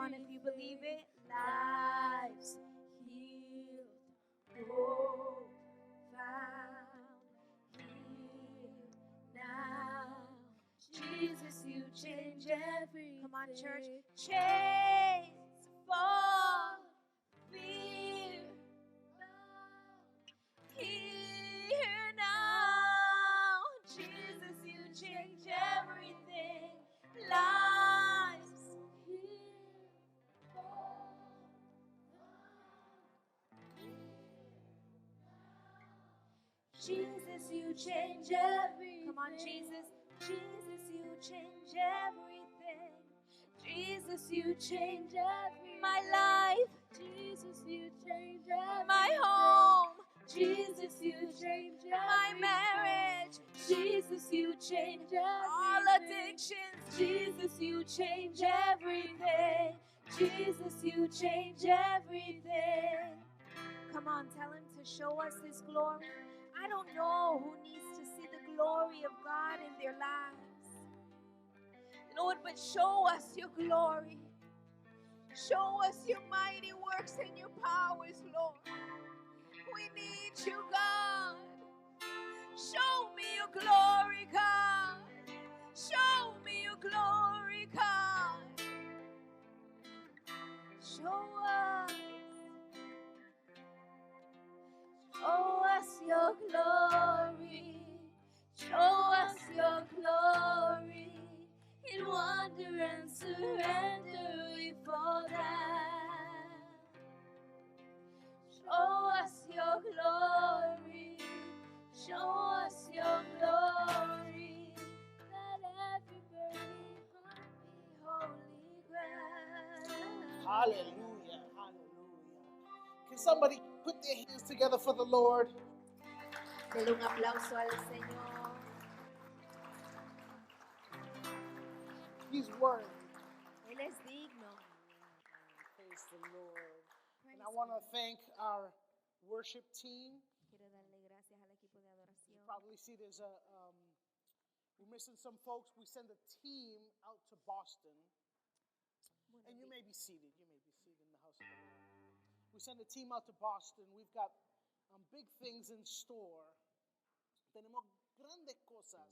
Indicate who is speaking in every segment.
Speaker 1: on, if you believe it.
Speaker 2: Lives healed, hope found, here now. Jesus, you change everything.
Speaker 1: Come on, church. Chains fall, fear here now. Jesus, you change everything. Lives
Speaker 2: Jesus, you change everything.
Speaker 1: Come on, Jesus. Jesus, you change everything. Jesus, you change everything. My life.
Speaker 2: Jesus, you change everything.
Speaker 1: My home.
Speaker 2: Jesus, you change everything.
Speaker 1: My marriage.
Speaker 2: Jesus, you change everything.
Speaker 1: All addictions.
Speaker 2: Jesus, you change everything. Jesus, you change everything.
Speaker 1: Come on, tell him to show us his glory. I don't know who needs to see the glory of God in their lives, Lord, but show us your glory. Show us your mighty works and your powers, Lord. We need you, God. Show me your glory, God. Show me your glory, God. Show us.
Speaker 2: Show us your glory. Show us your glory. In wonder and surrender we fall down. Show us your glory. Show us your glory. Let every burning heart be holy ground.
Speaker 3: Hallelujah. Hallelujah. Can somebody put their hands together for the Lord?
Speaker 1: Dele un aplauso al Señor.
Speaker 3: He's worthy.
Speaker 1: Él es digno.
Speaker 3: Praise the Lord. And I want to thank our worship team.
Speaker 1: Quiero darle gracias al equipo de adoración.
Speaker 3: You probably see there's we're missing some folks. We send a team out to Boston. And you may be seated. You may be seated in the house of the Lord. We send a team out to Boston. We've got big things in store. Tenemos grandes cosas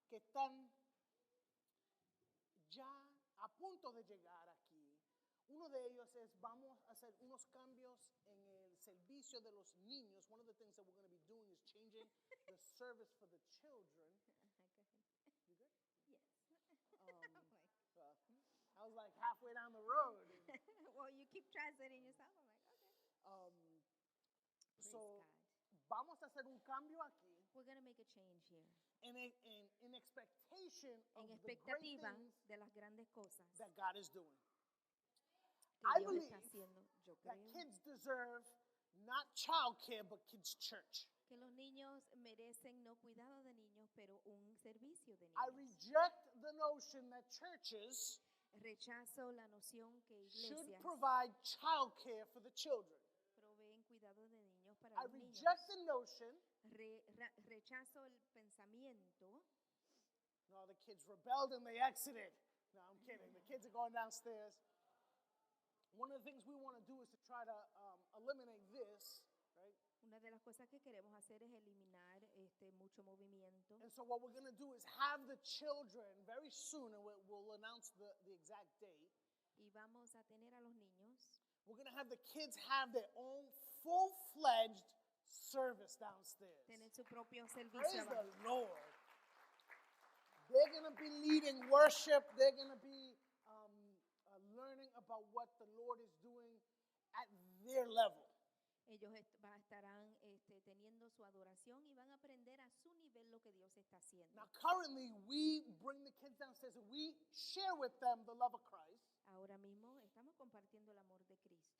Speaker 3: que están ya a punto de llegar aquí. Uno de ellos es, vamos a hacer unos cambios en el servicio de los niños. One of the things that we're going to be doing is changing the service for the children. You good?
Speaker 1: Yes.
Speaker 3: I was like halfway down the road.
Speaker 1: Well, you keep translating yourself. I'm like, okay.
Speaker 3: So, vamos a hacer un cambio aquí.
Speaker 1: We're going to make a change here.
Speaker 3: In expectation of
Speaker 1: En
Speaker 3: the great
Speaker 1: expectativa
Speaker 3: things
Speaker 1: de las grandes cosas
Speaker 3: that God is doing.
Speaker 1: que
Speaker 3: I
Speaker 1: Dios
Speaker 3: believe
Speaker 1: está haciendo. Yo
Speaker 3: that
Speaker 1: creo
Speaker 3: kids deserve not childcare, but kids' church.
Speaker 1: que los niños merecen no cuidado de niños, pero un servicio de
Speaker 3: I
Speaker 1: niños.
Speaker 3: reject the notion that churches
Speaker 1: Rechazo la noción que
Speaker 3: should
Speaker 1: iglesias
Speaker 3: provide childcare for the children.
Speaker 1: proveen cuidado de niños para
Speaker 3: I
Speaker 1: los niños.
Speaker 3: reject the notion.
Speaker 1: Rechazo el pensamiento.
Speaker 3: No, the kids rebelled and they exited. No, I'm kidding. The kids are going downstairs. One of the things we want to do is to try to eliminate this, right?
Speaker 1: Una de las cosas que queremos hacer es eliminar mucho movimiento.
Speaker 3: And so what we're going to do is have the children very soon, and we'll announce the exact date.
Speaker 1: Y vamos a tener a los niños.
Speaker 3: We're going to have the kids have their own full-fledged service downstairs.
Speaker 1: Tener su propio servicio.
Speaker 3: Praise the
Speaker 1: abajo.
Speaker 3: Lord. They're going to be leading worship. They're going to be learning about what the Lord is doing at their level.
Speaker 1: Ellos estarán teniendo su adoración y van a aprender a su nivel lo que Dios está haciendo.
Speaker 3: Now, currently, we bring the kids downstairs and we share with them the love of Christ.
Speaker 1: Ahora mismo estamos compartiendo el amor de Cristo.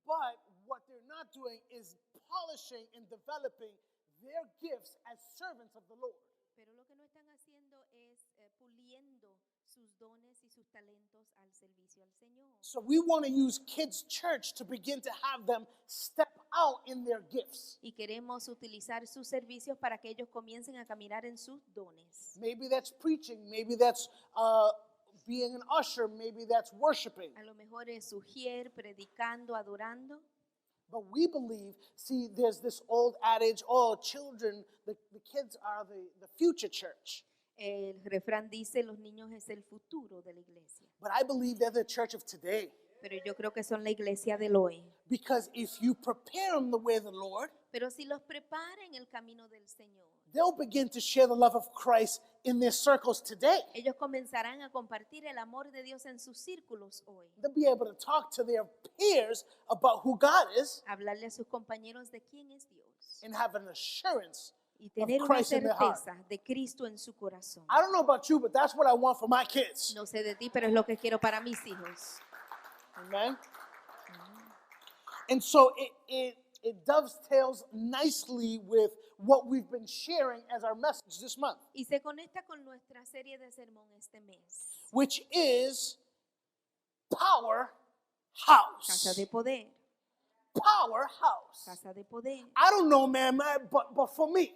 Speaker 3: But what they're not doing is polishing and developing their gifts as servants of the Lord.
Speaker 1: Pero lo que no están haciendo es puliendo sus dones y sus talentos al servicio al Señor.
Speaker 3: So we want to use kids' church to begin to have them step out in their gifts.
Speaker 1: Y queremos utilizar sus servicios para que ellos comiencen a caminar en sus dones.
Speaker 3: Maybe that's preaching. Maybe that's being an usher, maybe that's worshiping.
Speaker 1: A lo mejor es ujier, predicando, adorando.
Speaker 3: But we believe, see, there's this old adage, oh, children, the kids are the future church.
Speaker 1: El refrán dice, los niños es el futuro de la iglesia.
Speaker 3: But I believe they're the church of today.
Speaker 1: Pero yo creo que son la iglesia del hoy.
Speaker 3: Because if you prepare them the way of the Lord,
Speaker 1: Pero si los prepara en el camino del Señor,
Speaker 3: they'll begin to share the love of Christ in their circles today.
Speaker 1: ellos comenzarán a compartir el amor de Dios en sus círculos hoy.
Speaker 3: They'll be able to talk to their peers about who God is
Speaker 1: Hablarle a sus compañeros de quién es Dios.
Speaker 3: and have an assurance
Speaker 1: Y
Speaker 3: of
Speaker 1: tener una
Speaker 3: Christ in their heart.
Speaker 1: certeza de Cristo en su corazón.
Speaker 3: I don't know about you, but that's what I want for my kids.
Speaker 1: No sé de ti, pero es lo que quiero para mis hijos.
Speaker 3: Amen? And so it dovetails nicely with what we've been sharing as our message this month,
Speaker 1: Y se conecta con nuestra serie de sermón este mes.
Speaker 3: which is
Speaker 1: Casa
Speaker 3: Powerhouse.
Speaker 1: de poder.
Speaker 3: Powerhouse.
Speaker 1: Casa de poder.
Speaker 3: I don't know, man, but for me,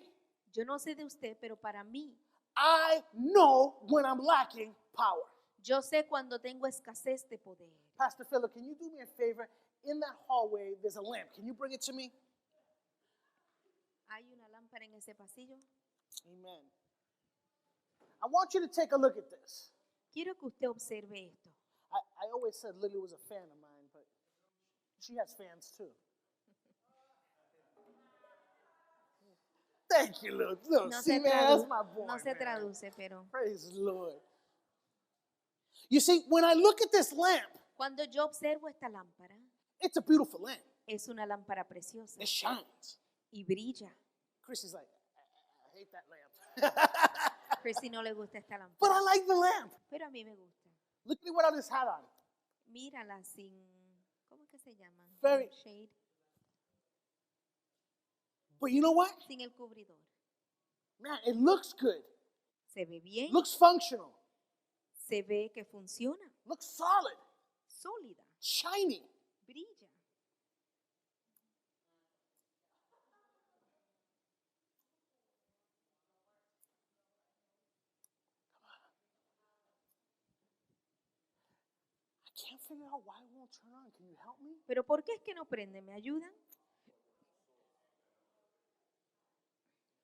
Speaker 1: Yo no sé de usted, pero para mí,
Speaker 3: I know when I'm lacking power.
Speaker 1: yo sé cuando tengo escasez de poder.
Speaker 3: Pastor Philip, can you do me a favor? In that hallway, there's a lamp. Can you bring it to me?
Speaker 1: ¿Hay una lámpara en ese pasillo?
Speaker 3: Amen. I want you to take a look at this.
Speaker 1: Quiero que usted observe esto.
Speaker 3: I always said Lily was a fan of mine, but she has fans too. Thank you, Lil.
Speaker 1: No
Speaker 3: See,
Speaker 1: se,
Speaker 3: man, that's my
Speaker 1: tradu-
Speaker 3: boy.
Speaker 1: no se
Speaker 3: man.
Speaker 1: traduce, pero
Speaker 3: Praise the Lord. You see, when I look at this lamp,
Speaker 1: cuando yo observo esta lámpara,
Speaker 3: it's a beautiful lamp.
Speaker 1: es una lámpara preciosa
Speaker 3: It shines.
Speaker 1: y brilla.
Speaker 3: Chris is like, I hate that lamp.
Speaker 1: Chrissy no le gusta esta
Speaker 3: But I
Speaker 1: lámpara,
Speaker 3: like the lamp.
Speaker 1: pero a mí me gusta.
Speaker 3: Look at what I just had on.
Speaker 1: Mírala sin, ¿cómo es que se llama?
Speaker 3: Very-
Speaker 1: Shade,
Speaker 3: But you know what?
Speaker 1: sin el cubridor.
Speaker 3: Man, it looks good.
Speaker 1: Se ve bien,
Speaker 3: Looks functional.
Speaker 1: se ve que funciona,
Speaker 3: Looks solid.
Speaker 1: sólida,
Speaker 3: Shiny.
Speaker 1: brilla.
Speaker 3: I can't figure out why it won't turn on. Can you help me?
Speaker 1: Pero ¿por qué es que no prende? ¿Me ayudan?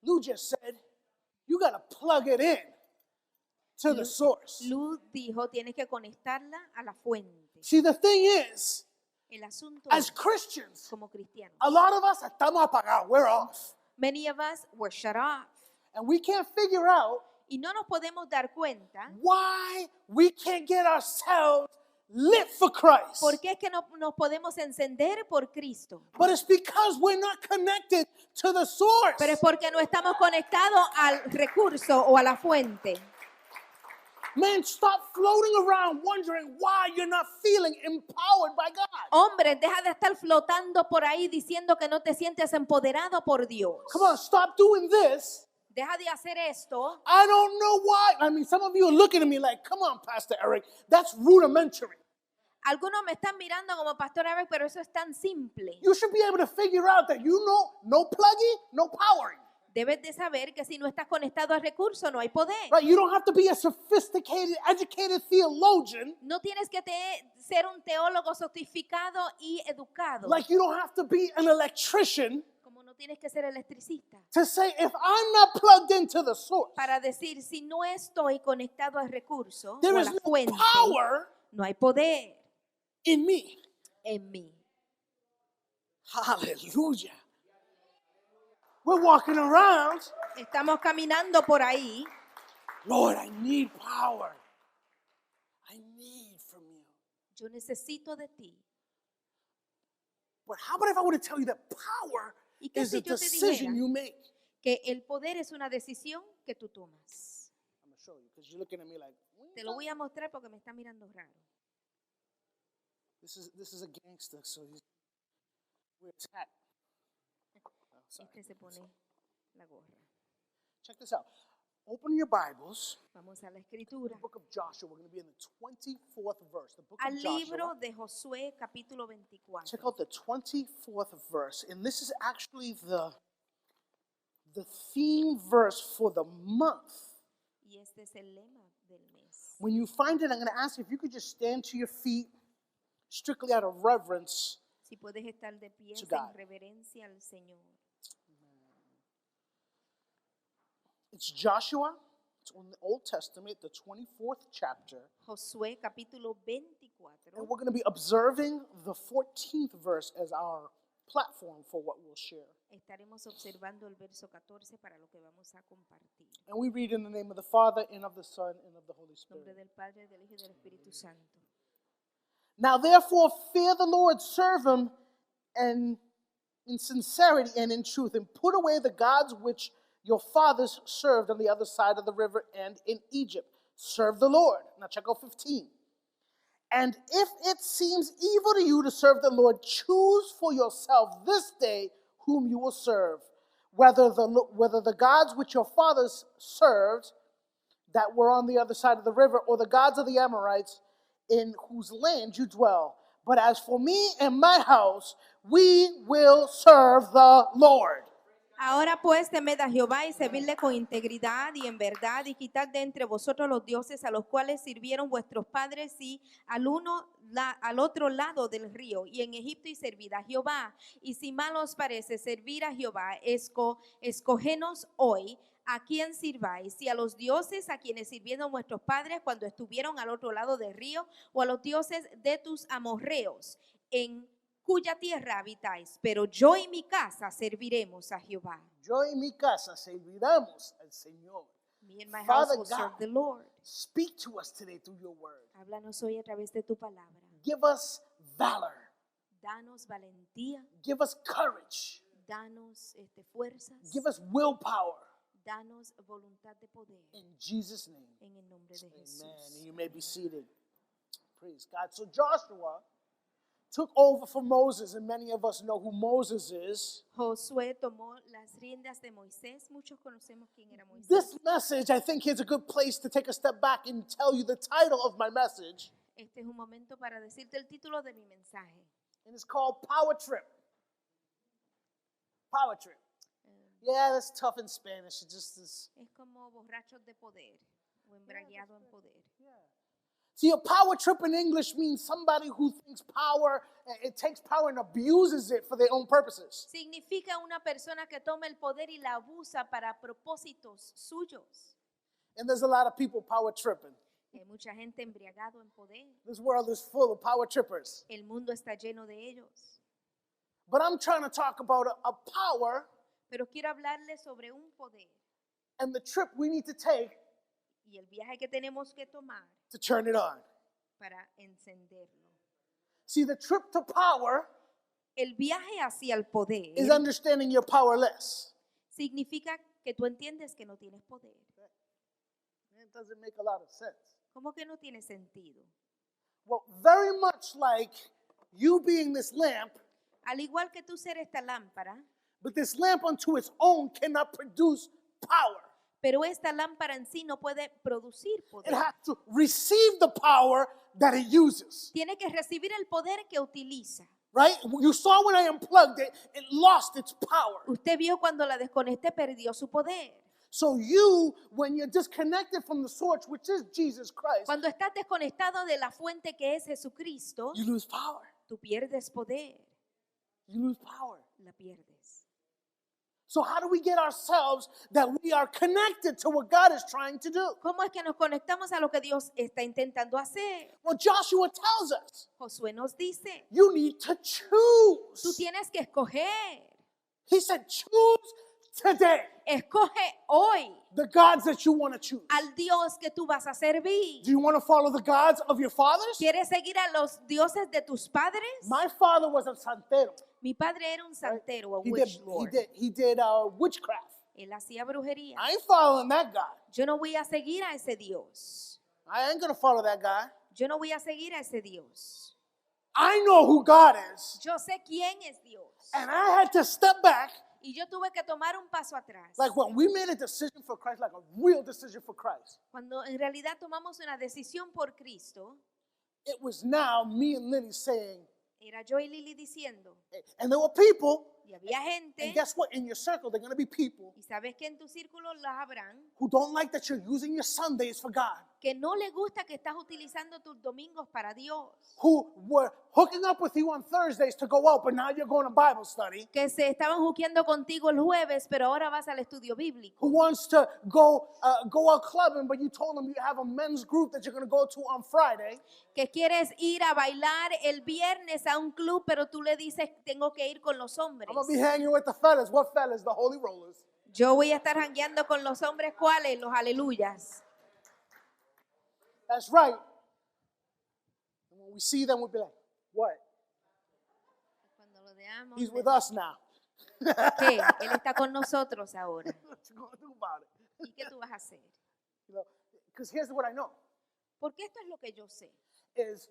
Speaker 3: Lou just said, you got to plug it in to the source.
Speaker 1: Luz dijo, tienes que conectarla a la fuente.
Speaker 3: See, the thing is,
Speaker 1: El asunto
Speaker 3: as
Speaker 1: es,
Speaker 3: Christians,
Speaker 1: como cristianos,
Speaker 3: a lot of us estamos apagados. We're off.
Speaker 1: many of us were shut off.
Speaker 3: And we can't figure out
Speaker 1: Y no nos podemos dar cuenta
Speaker 3: why we can't get ourselves lit for Christ.
Speaker 1: por qué es que no nos podemos encender por Cristo.
Speaker 3: But it's because we're not connected to the source.
Speaker 1: Pero es porque no estamos conectados al recurso o a la fuente.
Speaker 3: Man, stop floating around wondering why you're not feeling empowered by God.
Speaker 1: Hombre, deja de estar flotando por ahí diciendo que no te sientes empoderado por Dios.
Speaker 3: Come on, stop doing this.
Speaker 1: Deja de hacer esto.
Speaker 3: I don't know why. I mean, some of you are looking at me like, come on, Pastor Eric, that's rudimentary.
Speaker 1: Algunos me están mirando como Pastor Eric, pero eso es tan simple.
Speaker 3: You should be able to figure out that you know no plugging, no powering.
Speaker 1: Debes de saber que si no estás conectado al recurso no hay poder.
Speaker 3: Right? You don't have to be a sophisticated, educated theologian.
Speaker 1: No tienes que ser un teólogo sofisticado y educado.
Speaker 3: Like you don't have to be an electrician
Speaker 1: Como no tienes que ser electricista.
Speaker 3: to say, if I'm not plugged into the source,
Speaker 1: Para decir, si no estoy conectado al recurso
Speaker 3: there
Speaker 1: o a
Speaker 3: is
Speaker 1: la
Speaker 3: no
Speaker 1: fuente,
Speaker 3: power
Speaker 1: no hay poder
Speaker 3: in me.
Speaker 1: en mí.
Speaker 3: Hallelujah. We're walking around,
Speaker 1: Estamos caminando por ahí.
Speaker 3: Lord, I need power. I need from you.
Speaker 1: Yo necesito de ti.
Speaker 3: But how about if I were to tell you that power
Speaker 1: ¿Y qué
Speaker 3: is a
Speaker 1: si yo te
Speaker 3: decision
Speaker 1: dijera
Speaker 3: you make?
Speaker 1: que el poder es una decisión que tú tomas?
Speaker 3: I'm going to show you because you're looking at me like,
Speaker 1: Te lo voy a mostrar porque me está mirando raro.
Speaker 3: this is a gangster, so he's wears hat. Oh, sorry.
Speaker 1: Este se pone la gorra.
Speaker 3: Check this out. Open your Bibles.
Speaker 1: Vamos a la
Speaker 3: The
Speaker 1: escritura.
Speaker 3: book of Joshua. We're going to be in the 24th verse. The book
Speaker 1: Al
Speaker 3: of Joshua.
Speaker 1: libro de Josué capítulo
Speaker 3: Check
Speaker 1: 24.
Speaker 3: out the 24th verse. And this is actually the theme verse for the month.
Speaker 1: Y este es el lema del mes.
Speaker 3: When you find it, I'm going to ask you if you could just stand to your feet, strictly out of reverence.
Speaker 1: Si puedes estar de pie
Speaker 3: To
Speaker 1: en
Speaker 3: God.
Speaker 1: reverencia al Señor.
Speaker 3: It's Joshua. It's in the Old Testament, the 24th chapter.
Speaker 1: Josué capítulo 24.
Speaker 3: And we're going to be observing the 14th verse as our platform for what we'll share.
Speaker 1: Estaremos observando el verso 14 para lo que vamos a compartir.
Speaker 3: And we read in the name of the Father, and of the Son, and of the Holy
Speaker 1: En
Speaker 3: Spirit.
Speaker 1: nombre del Padre, del Hijo y del Espíritu Santo.
Speaker 3: Now therefore fear the Lord, serve him and in sincerity and in truth, and put away the gods which your fathers served on the other side of the river and in Egypt. Serve the Lord. Now check out 15. And if it seems evil to you to serve the Lord, choose for yourself this day whom you will serve, whether the gods which your fathers served that were on the other side of the river, or the gods of the Amorites in whose land you dwell. But as for me and my house, we will serve the Lord.
Speaker 1: Ahora pues temed a Jehová y servidle con integridad y en verdad, y quitad de entre vosotros los dioses a los cuales sirvieron vuestros padres, y al otro lado del río, y en Egipto, y servid a Jehová. Y si mal os parece servir a Jehová, escógenos hoy a quién sirváis, si a los dioses a quienes sirvieron vuestros padres cuando estuvieron al otro lado del río, o a los dioses de tus amorreos, en cuya tierra habitáis, pero yo y mi casa serviremos a Jehová.
Speaker 3: Yo y mi casa serviremos al Señor.
Speaker 1: Me and my
Speaker 3: Father
Speaker 1: house will
Speaker 3: God,
Speaker 1: serve the Lord.
Speaker 3: Speak to us today through your word.
Speaker 1: Háblanos hoy a través de tu palabra.
Speaker 3: Give us valor.
Speaker 1: Danos valentía,
Speaker 3: Give us courage.
Speaker 1: danos fuerzas,
Speaker 3: Give us willpower.
Speaker 1: danos voluntad de poder.
Speaker 3: In Jesus' name.
Speaker 1: En el nombre de
Speaker 3: Amen.
Speaker 1: Jesús.
Speaker 3: And you may be seated. Praise God. So Joshua took over for Moses, and many of us know who Moses is.
Speaker 1: Josué tomó las riendas de Moisés. Muchos conocemos quién era Moisés.
Speaker 3: This message, I think, is a good place to take a step back and tell you the title of my message.
Speaker 1: Este es un momento para decirte el título de mi mensaje.
Speaker 3: And it's called Power Trip. Power Trip. Yeah, that's tough in Spanish. It just is.
Speaker 1: Es como borrachos de poder o embriagado en poder.
Speaker 3: See, a power trip in English means somebody who thinks power, it takes power and abuses it for their own purposes.
Speaker 1: Significa una persona que toma el poder y la abusa para propósitos suyos.
Speaker 3: And there's a lot of people power tripping.
Speaker 1: Hay mucha gente embriagado en poder.
Speaker 3: This world is full of power trippers.
Speaker 1: El mundo está lleno de ellos.
Speaker 3: But I'm trying to talk about a power
Speaker 1: Pero quiero hablarles sobre un poder
Speaker 3: and the trip we need to take
Speaker 1: y el viaje que tenemos que tomar
Speaker 3: to turn it on.
Speaker 1: para encenderlo.
Speaker 3: See, the trip to power
Speaker 1: El viaje hacia el poder
Speaker 3: is understanding you're powerless.
Speaker 1: significa que tú entiendes que no tienes poder.
Speaker 3: It doesn't make a lot of sense.
Speaker 1: ¿Cómo que no tiene sentido?
Speaker 3: Well, very much like you being this lamp,
Speaker 1: Al igual que tú ser esta lámpara,
Speaker 3: but this lamp unto its own cannot produce power.
Speaker 1: pero esta lámpara en sí no puede producir
Speaker 3: It
Speaker 1: poder.
Speaker 3: has to receive the power that it uses.
Speaker 1: Tiene que recibir el poder que utiliza.
Speaker 3: Right? You saw when I unplugged it, it lost its power.
Speaker 1: Usted vio cuando la desconecté, perdió su poder.
Speaker 3: So you, when you're disconnected from the source, which is Jesus Christ,
Speaker 1: Cuando estás desconectado de la fuente que es Jesucristo,
Speaker 3: you lose power.
Speaker 1: tú pierdes poder,
Speaker 3: You lose power.
Speaker 1: la pierdes.
Speaker 3: So how do we get ourselves that we are connected to what God is trying to do?
Speaker 1: ¿Cómo es que nos conectamos a lo que Dios está intentando hacer?
Speaker 3: Well, Joshua tells us,
Speaker 1: Josué nos dice,
Speaker 3: you need to
Speaker 1: tú
Speaker 3: choose.
Speaker 1: tienes que escoger.
Speaker 3: He said, choose today
Speaker 1: Escoge hoy
Speaker 3: the gods that you want to choose.
Speaker 1: al Dios que tú vas a servir.
Speaker 3: Do you want to follow the gods of your fathers?
Speaker 1: ¿Quieres seguir a los dioses de tus padres?
Speaker 3: My father was a santero.
Speaker 1: Mi padre era un santero, a
Speaker 3: He
Speaker 1: witch
Speaker 3: did,
Speaker 1: lord.
Speaker 3: he did witchcraft.
Speaker 1: Él hacía brujería.
Speaker 3: I ain't following that guy.
Speaker 1: Yo no voy a seguir a ese Dios.
Speaker 3: I ain't going to follow that guy.
Speaker 1: Yo no voy a seguir a ese Dios.
Speaker 3: I know who God is.
Speaker 1: Yo sé quién es Dios.
Speaker 3: And I had to step back,
Speaker 1: Y yo tuve que tomar un paso atrás.
Speaker 3: like when we made a decision for Christ, like a real decision for Christ.
Speaker 1: Cuando en realidad tomamos una decisión por Cristo,
Speaker 3: It was now me and Lily saying,
Speaker 1: era yo y Lili diciendo,
Speaker 3: and there were people,
Speaker 1: y había
Speaker 3: and
Speaker 1: gente,
Speaker 3: guess what? In your circle, there are going to be people
Speaker 1: y sabes que en tu círculo las habrán,
Speaker 3: who don't like that you're using your Sundays for God.
Speaker 1: que no le gusta que estás utilizando tus domingos para Dios,
Speaker 3: who were hooking up with you on Thursdays to go out, but now you're going to Bible study,
Speaker 1: que se estaban juqueando contigo el jueves, pero ahora vas al estudio bíblico,
Speaker 3: who wants to go out clubbing, but you told them you have a men's group that you're going to go to on Friday,
Speaker 1: que quieres ir a bailar el viernes a un club, pero tú le dices, tengo que ir con los hombres.
Speaker 3: I'm going to be hanging with the fellas. What fellas? The Holy Rollers.
Speaker 1: Yo voy a estar jangueando con los hombres, ¿cuáles? Los aleluyas.
Speaker 3: That's right. And when we see them, we'll be like, what?
Speaker 1: Cuando lo veamos,
Speaker 3: He's with us now.
Speaker 1: ¿qué? Él está con nosotros ahora.
Speaker 3: What you going to do about it?
Speaker 1: ¿Y qué tú vas a hacer?
Speaker 3: Because here's what I know.
Speaker 1: Porque esto es lo que yo sé.
Speaker 3: Is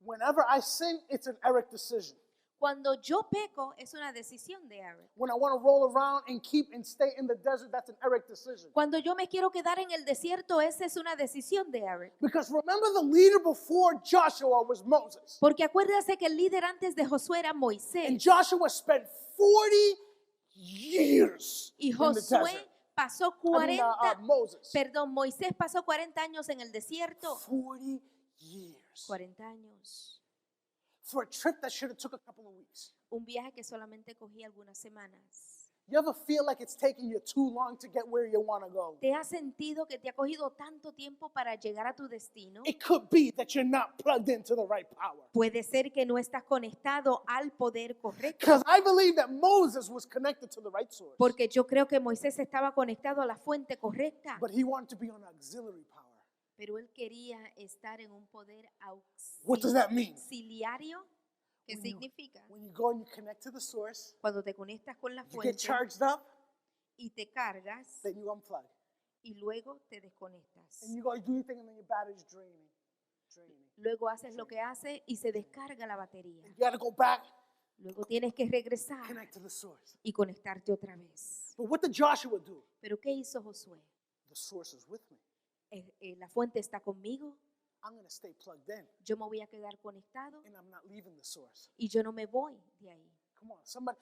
Speaker 3: whenever I sin, it's an Eric decision.
Speaker 1: Cuando yo peco, es una decisión de Eric.
Speaker 3: When I want to roll around and keep and stay in the desert, that's an Eric decision.
Speaker 1: Cuando yo me quiero quedar en el desierto, esa es una decisión de Eric.
Speaker 3: Because remember, the leader before Joshua was Moses.
Speaker 1: Porque acuérdase que el líder antes de Josué era
Speaker 3: And
Speaker 1: Moisés.
Speaker 3: Joshua spent 40 years
Speaker 1: Y
Speaker 3: in the
Speaker 1: Josué
Speaker 3: desert.
Speaker 1: pasó
Speaker 3: Moses.
Speaker 1: Perdón, Moisés pasó 40 años en el desierto.
Speaker 3: 40 years.
Speaker 1: 40 años.
Speaker 3: For a trip that should have took a couple of weeks.
Speaker 1: Un viaje que solamente cogía algunas semanas.
Speaker 3: You ever feel like it's taking you too long to get where you want to go?
Speaker 1: ¿Te has sentido que te ha cogido tanto tiempo para llegar a tu destino?
Speaker 3: It could be that you're not plugged into the right power.
Speaker 1: Puede ser que no estás conectado al poder correcto.
Speaker 3: Because I believe that Moses was connected to the right source.
Speaker 1: Porque yo creo que Moisés estaba conectado a la fuente correcta.
Speaker 3: But he wanted to be on auxiliary power.
Speaker 1: Pero él quería estar en un poder
Speaker 3: What does that mean?
Speaker 1: auxiliario. ¿Qué
Speaker 3: When you-
Speaker 1: significa?
Speaker 3: When you go and you connect to the source,
Speaker 1: Cuando te conectas con la
Speaker 3: you
Speaker 1: fuente
Speaker 3: get charged up,
Speaker 1: y te cargas
Speaker 3: then you unplug.
Speaker 1: y luego te desconectas.
Speaker 3: And you go do your thing and then your battery's draining.
Speaker 1: Luego haces lo que haces y se descarga la batería.
Speaker 3: You got to go back,
Speaker 1: Luego tienes que regresar
Speaker 3: connect to the source.
Speaker 1: y conectarte otra vez.
Speaker 3: But what did Joshua do?
Speaker 1: ¿Pero qué hizo Josué?
Speaker 3: The source is with me.
Speaker 1: La fuente está conmigo,
Speaker 3: I'm going to stay plugged in,
Speaker 1: yo me voy a quedar conectado
Speaker 3: and I'm not leaving the source.
Speaker 1: y yo no me voy de ahí.
Speaker 3: Come on, somebody.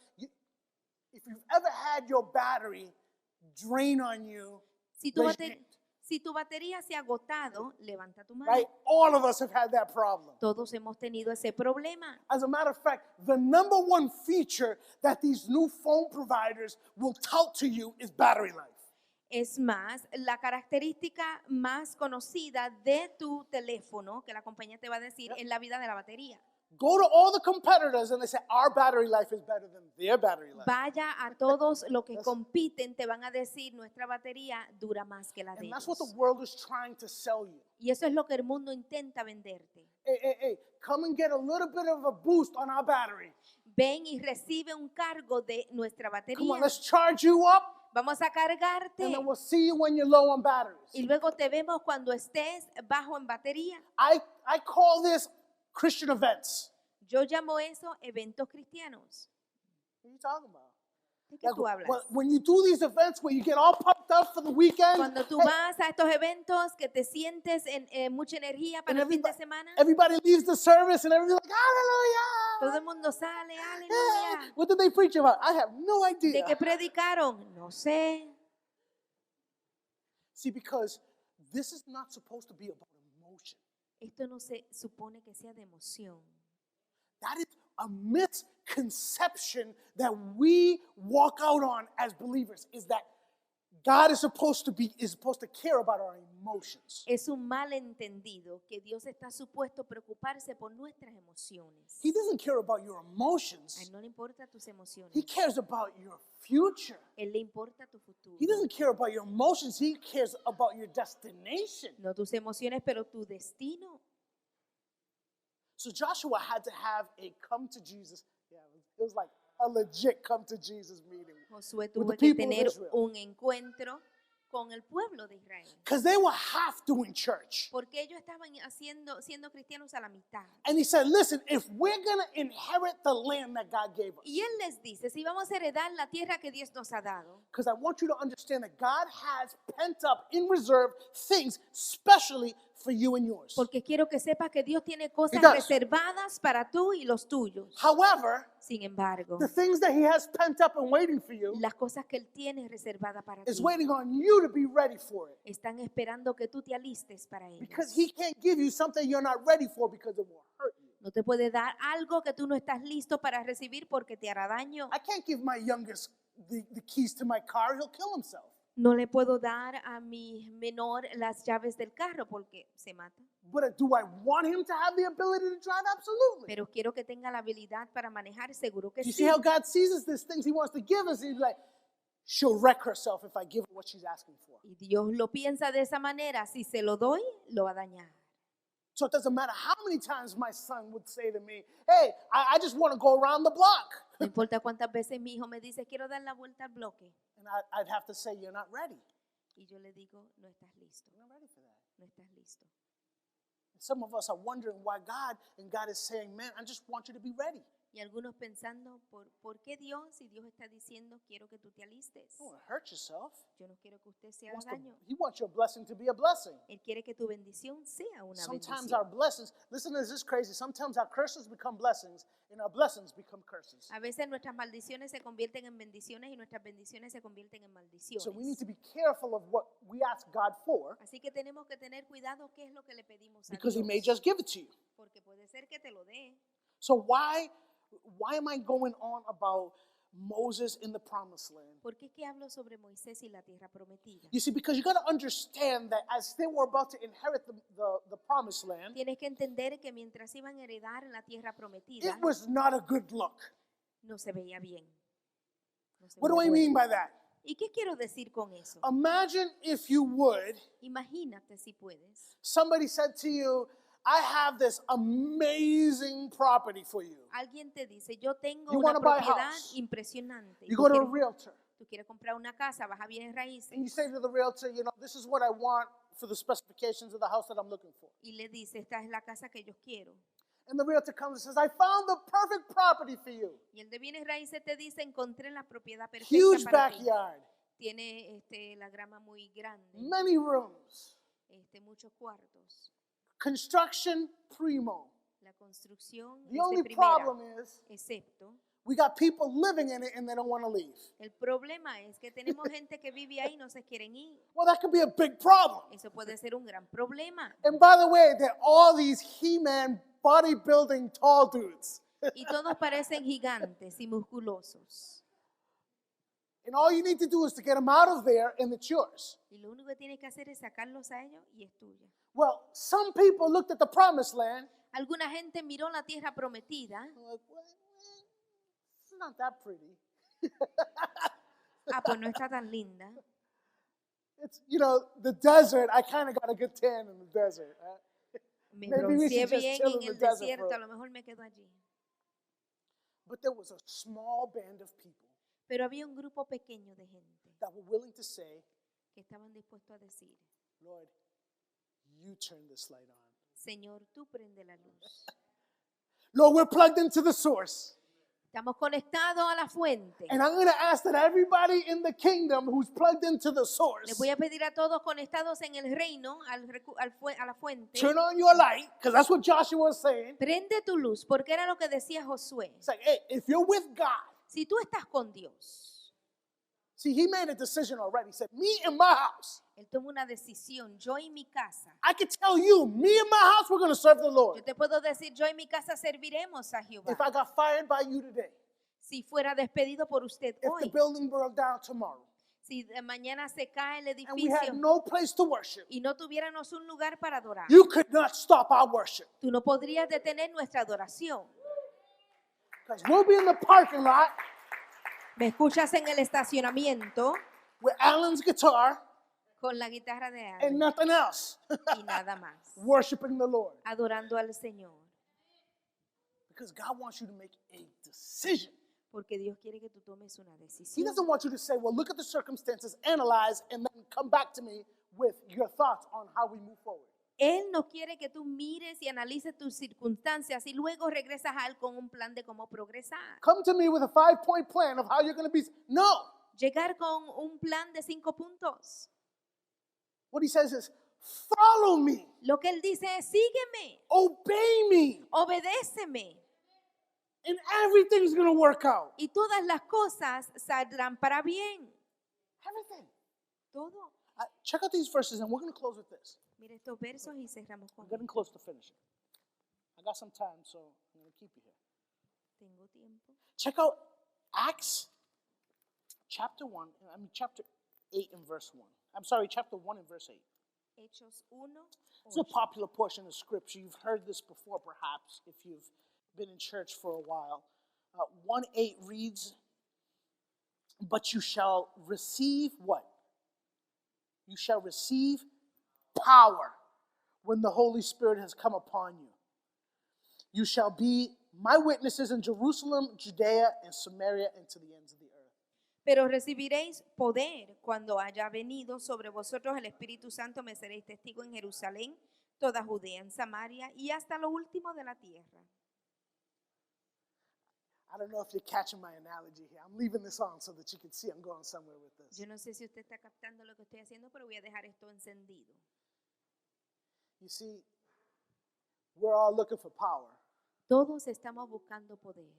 Speaker 3: If you've ever had your battery drain on you,
Speaker 1: Si tu,
Speaker 3: raise your hand.
Speaker 1: si tu batería se ha agotado, levanta tu mano.
Speaker 3: Right? All of us have had that problem.
Speaker 1: Todos hemos tenido ese problema.
Speaker 3: As a matter of fact, the number one feature that these new phone providers will tout to you is battery life.
Speaker 1: Es más, la característica más conocida de tu teléfono, que la compañía te va a decir, es la vida de la batería.
Speaker 3: Go to all the competitors and they say our battery life is better than their battery life.
Speaker 1: Vaya a todos los que compiten, te van a decir, nuestra batería dura más que la de
Speaker 3: And that's what
Speaker 1: ellos.
Speaker 3: the world is trying to sell you.
Speaker 1: Y eso es lo que el mundo intenta venderte.
Speaker 3: Hey, come and get a little bit of a boost on our battery.
Speaker 1: Ven y recibe un cargo de nuestra
Speaker 3: Come
Speaker 1: batería.
Speaker 3: on, let's charge you up,
Speaker 1: Vamos a cargarte
Speaker 3: and then we'll see you when you're low on batteries.
Speaker 1: y luego te vemos cuando estés bajo en batería.
Speaker 3: I call this Christian events.
Speaker 1: Yo llamo eso eventos cristianos.
Speaker 3: What are you talking about?
Speaker 1: ¿De qué tú hablas?
Speaker 3: When you do these events where you get all pumped up for the weekend,
Speaker 1: Cuando tú
Speaker 3: hey,
Speaker 1: vas a estos eventos que te sientes en mucha energía para
Speaker 3: and
Speaker 1: el fin de semana,
Speaker 3: everybody leaves the service and everybody's like, hallelujah.
Speaker 1: todo el mundo sale,
Speaker 3: Hey,
Speaker 1: aleluya.
Speaker 3: what did they preach about? I have no
Speaker 1: ¿De
Speaker 3: idea.
Speaker 1: qué predicaron? No sé.
Speaker 3: See, because this is not supposed to be about emotion.
Speaker 1: Esto no se supone que sea de emoción.
Speaker 3: That is a misconception that we walk out on as believers, is that God is supposed to care about our emotions.
Speaker 1: Es un malentendido que Dios está supuesto a preocuparse por nuestras emociones.
Speaker 3: He doesn't care about your
Speaker 1: A él
Speaker 3: emotions.
Speaker 1: no le importa tus emociones.
Speaker 3: He cares about your future.
Speaker 1: Él le importa tu futuro.
Speaker 3: He doesn't care about your emotions. He cares about your destination.
Speaker 1: No tus emociones, pero tu destino.
Speaker 3: So Joshua had to have a come to Jesus. Yeah, it was like a legit come to Jesus meeting.
Speaker 1: Josué
Speaker 3: With
Speaker 1: tuvo
Speaker 3: the
Speaker 1: que
Speaker 3: people of
Speaker 1: tener
Speaker 3: Israel.
Speaker 1: un encuentro con el pueblo de Israel.
Speaker 3: Because they were half doing church.
Speaker 1: Porque ellos estaban siendo cristianos a la mitad.
Speaker 3: And he said, listen, if we're going to inherit the land that God gave us,
Speaker 1: Y él les dice, si vamos a heredar la tierra que Dios nos ha dado,
Speaker 3: because I want you to understand that God has pent up in reserve things, especially for you and yours.
Speaker 1: Porque quiero que sepas que Dios tiene cosas
Speaker 3: does.
Speaker 1: reservadas para tú y los tuyos.
Speaker 3: However,
Speaker 1: Sin embargo,
Speaker 3: the things that he has pent up and waiting for you
Speaker 1: las cosas que Él tiene reservadas para
Speaker 3: is
Speaker 1: ti
Speaker 3: waiting on you to be ready for it.
Speaker 1: están esperando que tú te alistes para
Speaker 3: Because
Speaker 1: ellos.
Speaker 3: he can't give you something you're not ready for because it will hurt you.
Speaker 1: No te puede dar algo que tú no estás listo para recibir porque te hará daño.
Speaker 3: I can't give my youngest the keys to my car. He'll kill himself.
Speaker 1: No le puedo dar a mi menor las llaves del carro porque se mata.
Speaker 3: But do I want him to have the ability to drive? Absolutely.
Speaker 1: Pero quiero que tenga la habilidad para manejar, seguro que
Speaker 3: You
Speaker 1: sí.
Speaker 3: see how God sees us? There's things he wants to give us. He's like, she'll wreck herself if I give her what she's asking for.
Speaker 1: Y Dios lo piensa de esa manera. Si se lo doy, lo va a dañar.
Speaker 3: So it doesn't matter how many times my son would say to me, hey, I just want to go around the block.
Speaker 1: No importa cuántas veces mi hijo me dice, quiero dar la vuelta al bloque.
Speaker 3: And I'd have to say, you're not ready.
Speaker 1: Y yo le digo, no estás listo.
Speaker 3: You're not ready for that.
Speaker 1: No estás listo.
Speaker 3: And some of us are wondering why God is saying, man, I just want you to be ready.
Speaker 1: Y algunos pensando, ¿por qué Dios? Si Dios está diciendo, quiero que tú te alistes.
Speaker 3: You don't want to hurt yourself.
Speaker 1: Yo no quiero que usted se haga daño.
Speaker 3: He wants your blessing to be a blessing.
Speaker 1: Él quiere que tu bendición sea una
Speaker 3: Sometimes
Speaker 1: bendición.
Speaker 3: our blessings, listen to this crazy, sometimes our curses become blessings and our blessings become curses.
Speaker 1: A veces nuestras maldiciones se convierten en bendiciones y nuestras bendiciones se convierten en maldiciones.
Speaker 3: So we need to be careful of what we ask God for
Speaker 1: Así que tenemos que tener cuidado qué es lo que le pedimos a
Speaker 3: because He
Speaker 1: Dios.
Speaker 3: may just give it to you.
Speaker 1: Porque puede ser que te lo dé.
Speaker 3: So why am I going on about Moses in the promised land?
Speaker 1: ¿Por qué es que hablo sobre Moisés y la tierra prometida?
Speaker 3: You see, because you got to understand that as they were about to inherit the promised land,
Speaker 1: Tienes que entender que mientras iban a heredar la tierra prometida,
Speaker 3: it was not a good look.
Speaker 1: no se veía bien. No se
Speaker 3: What do
Speaker 1: veía
Speaker 3: I mean
Speaker 1: bueno.
Speaker 3: by that?
Speaker 1: ¿Y qué quiero decir con eso?
Speaker 3: Imagine if you would,
Speaker 1: Imagínate si puedes.
Speaker 3: somebody said to you, I have this amazing property for you.
Speaker 1: Alguien te dice, yo tengo
Speaker 3: You
Speaker 1: una
Speaker 3: wanna buy a
Speaker 1: propiedad
Speaker 3: house.
Speaker 1: impresionante. Y
Speaker 3: You go to a
Speaker 1: quieres-
Speaker 3: realtor
Speaker 1: tú quieres comprar una casa, vas a bienes raíces.
Speaker 3: and you say to the realtor, you know, this is what I want for the specifications of the house that I'm looking for.
Speaker 1: Y le dice, esta es la casa que yo quiero.
Speaker 3: And the realtor comes and says, I found the perfect property for you.
Speaker 1: Y el de bienes raíces te dice, encontré la propiedad perfecta
Speaker 3: Huge
Speaker 1: para ti.
Speaker 3: backyard,
Speaker 1: Tiene la grama muy grande,
Speaker 3: many rooms,
Speaker 1: muchos cuartos.
Speaker 3: construction primo.
Speaker 1: La construcción
Speaker 3: The
Speaker 1: es
Speaker 3: only
Speaker 1: de primera,
Speaker 3: problem is
Speaker 1: excepto
Speaker 3: we got people living in it and they don't want to leave.
Speaker 1: el problema es que tenemos gente que vive ahí y no se quieren ir.
Speaker 3: Well, that could be a big problem.
Speaker 1: Eso puede ser un gran problema.
Speaker 3: And by the way, they're all these He-Man bodybuilding tall dudes.
Speaker 1: Y todos parecen gigantes y musculosos.
Speaker 3: And all you need to do is to get them out of there and it's yours.
Speaker 1: Y lo único que tienes que hacer es sacarlos a ellos y es tuya.
Speaker 3: Well, some people looked at the promised land
Speaker 1: Alguna gente miró la tierra prometida.
Speaker 3: and were like, well, it's not that pretty.
Speaker 1: Ah, pues no está tan linda.
Speaker 3: It's, you know, the desert, I kind of got a good tan in the desert.
Speaker 1: Me
Speaker 3: Maybe we
Speaker 1: bronceé
Speaker 3: should just
Speaker 1: bien
Speaker 3: chill
Speaker 1: en
Speaker 3: in the
Speaker 1: el
Speaker 3: desert
Speaker 1: desierto,
Speaker 3: for-
Speaker 1: a lo mejor me quedo allí.
Speaker 3: But there was a small band of people
Speaker 1: Pero había un grupo pequeño de gente
Speaker 3: that were willing to say,
Speaker 1: que estaban dispuestos a decir,
Speaker 3: Lord, you turn this light on.
Speaker 1: Señor, tú prende la luz.
Speaker 3: Lord, we're plugged into the source.
Speaker 1: Estamos conectados a la fuente.
Speaker 3: And I'm going to ask that everybody in the kingdom who's plugged into the source,
Speaker 1: Les voy a pedir a todos conectados en el reino, a la fuente,
Speaker 3: turn on your light, because that's what Joshua was saying.
Speaker 1: prende tu luz, porque era lo que decía Josué.
Speaker 3: It's like, hey, if you're with God,
Speaker 1: Si tú estás con Dios,
Speaker 3: see, he made a decision already. He said, me and my house.
Speaker 1: Él toma una decisión, yo y mi casa.
Speaker 3: I can tell you, me and my house, we're going to serve the Lord.
Speaker 1: Yo te puedo decir, yo y mi casa serviremos a Jehová.
Speaker 3: If I got fired by you today,
Speaker 1: Si fuera despedido por usted
Speaker 3: if the
Speaker 1: hoy,
Speaker 3: building burned down tomorrow,
Speaker 1: si de mañana se cae el
Speaker 3: and we had
Speaker 1: edificio
Speaker 3: no place to worship,
Speaker 1: y no tuviéramos un lugar para adorar,
Speaker 3: you could not stop our worship.
Speaker 1: tú no podrías detener nuestra adoración.
Speaker 3: Because we'll be in the parking lot
Speaker 1: Me escuchas en el estacionamiento
Speaker 3: with Alan's guitar
Speaker 1: con la guitarra de
Speaker 3: and
Speaker 1: Alan
Speaker 3: nothing else,
Speaker 1: y nada más,
Speaker 3: worshiping the Lord.
Speaker 1: adorando al Señor.
Speaker 3: Because God wants you to make a decision.
Speaker 1: Porque Dios quiere que tú tomes una
Speaker 3: He
Speaker 1: decisión.
Speaker 3: doesn't want you to say, well, look at the circumstances, analyze, and then come back to me with your thoughts on how we move forward.
Speaker 1: Él no quiere que tú mires y analices tus circunstancias y luego regresas a Él con un plan de cómo progresar.
Speaker 3: Come to me with a 5-point plan of how you're going to be. No.
Speaker 1: Llegar con un plan de 5 puntos.
Speaker 3: What he says is, Follow me.
Speaker 1: Lo que Él dice es, sígueme,
Speaker 3: Obey me.
Speaker 1: obedéceme.
Speaker 3: And everything's going to work out.
Speaker 1: Y todas las cosas saldrán para bien.
Speaker 3: Everything.
Speaker 1: Todo.
Speaker 3: Check out these verses and we're going to close with this.
Speaker 1: Mira estos versos y cerramos
Speaker 3: I'm
Speaker 1: con
Speaker 3: getting
Speaker 1: esto.
Speaker 3: close to finishing. I got some time, so I'm going to keep you here.
Speaker 1: Tengo tiempo.
Speaker 3: Check out Acts chapter 8 and verse 1. I'm sorry, chapter 1 and verse 8.
Speaker 1: Hechos 1.
Speaker 3: It's a popular portion of scripture. You've heard this before, perhaps, if you've been in church for a while. 1:8 reads, but you shall receive what? You shall receive power when the Holy Spirit has come upon you. You shall be my witnesses in Jerusalem, Judea, and Samaria, and to the ends of the earth.
Speaker 1: Pero recibiréis poder cuando haya venido sobre vosotros el Espíritu Santo, me seréis testigo en Jerusalén, toda Judea, en Samaria y hasta lo último de la tierra.
Speaker 3: I don't know if you're catching my analogy here. I'm leaving this on so that you can see I'm going somewhere with this.
Speaker 1: Yo no sé si usted está captando lo que estoy haciendo, pero voy a dejar esto encendido.
Speaker 3: You see, we're all looking for power.
Speaker 1: Todos estamos buscando poder.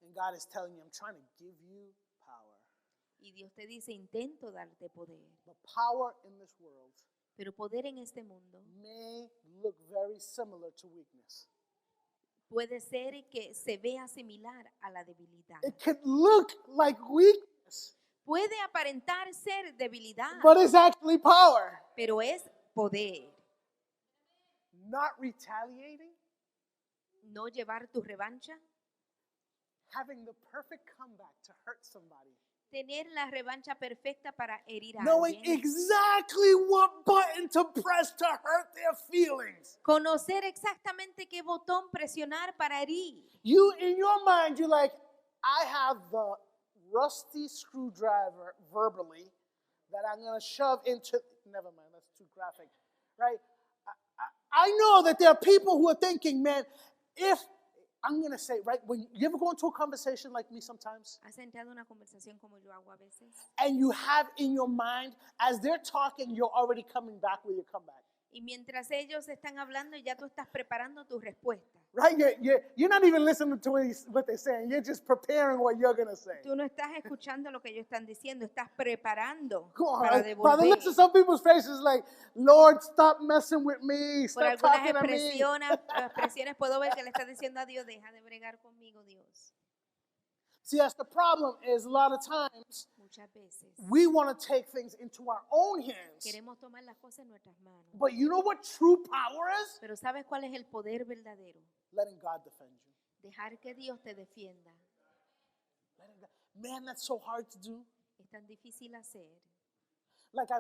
Speaker 3: And God is telling you, I'm trying to give you power.
Speaker 1: Y Dios te dice, intento darte poder.
Speaker 3: But power in this world
Speaker 1: Pero poder en este mundo
Speaker 3: may look very similar to weakness.
Speaker 1: puede ser que se vea similar a la debilidad.
Speaker 3: It could look like weakness,
Speaker 1: Puede aparentar ser debilidad,
Speaker 3: but it's actually power.
Speaker 1: pero es poder.
Speaker 3: Not retaliating,
Speaker 1: No llevar tu revancha,
Speaker 3: having the perfect comeback to hurt somebody.
Speaker 1: tener la revancha perfecta para herir a
Speaker 3: Knowing
Speaker 1: alguien.
Speaker 3: exactly what button to press to hurt their feelings.
Speaker 1: Conocer exactamente qué botón presionar para herir.
Speaker 3: You, in your mind, you're like, I have the rusty screwdriver verbally that I'm going to shove into, never mind, that's too graphic, right? I know that there are people who are thinking, man, if, I'm going to say, right, when you ever go into a conversation like me sometimes,
Speaker 1: ¿Has entrado en una conversación como yo hago a veces?
Speaker 3: and you have in your mind, as they're talking, you're already coming back with your comeback.
Speaker 1: Y mientras ellos están hablando, ya tú estás preparando tu respuesta.
Speaker 3: Right? You're not even listening to what they're saying. You're just preparing what you're going to say.
Speaker 1: Tú no estás escuchando lo que ellos están diciendo, estás preparando
Speaker 3: Come on,
Speaker 1: para
Speaker 3: right? By the
Speaker 1: devolver.
Speaker 3: looks of some people's faces, like, Lord, stop messing with me.
Speaker 1: Por
Speaker 3: Stop
Speaker 1: algunas
Speaker 3: talking to me.
Speaker 1: expresiones puedo ver que le está diciendo a Dios, deja de bregar conmigo, Dios.
Speaker 3: See, that's the problem is a lot of times
Speaker 1: Muchas veces
Speaker 3: we want to take things into our own hands.
Speaker 1: queremos tomar las cosas en nuestras manos.
Speaker 3: But you know what true power is?
Speaker 1: Pero ¿sabes cuál es el poder verdadero?
Speaker 3: Letting God defend you.
Speaker 1: Dejar que Dios te defienda.
Speaker 3: Letting God. Man, that's so hard to do.
Speaker 1: Es tan difícil hacer.
Speaker 3: Like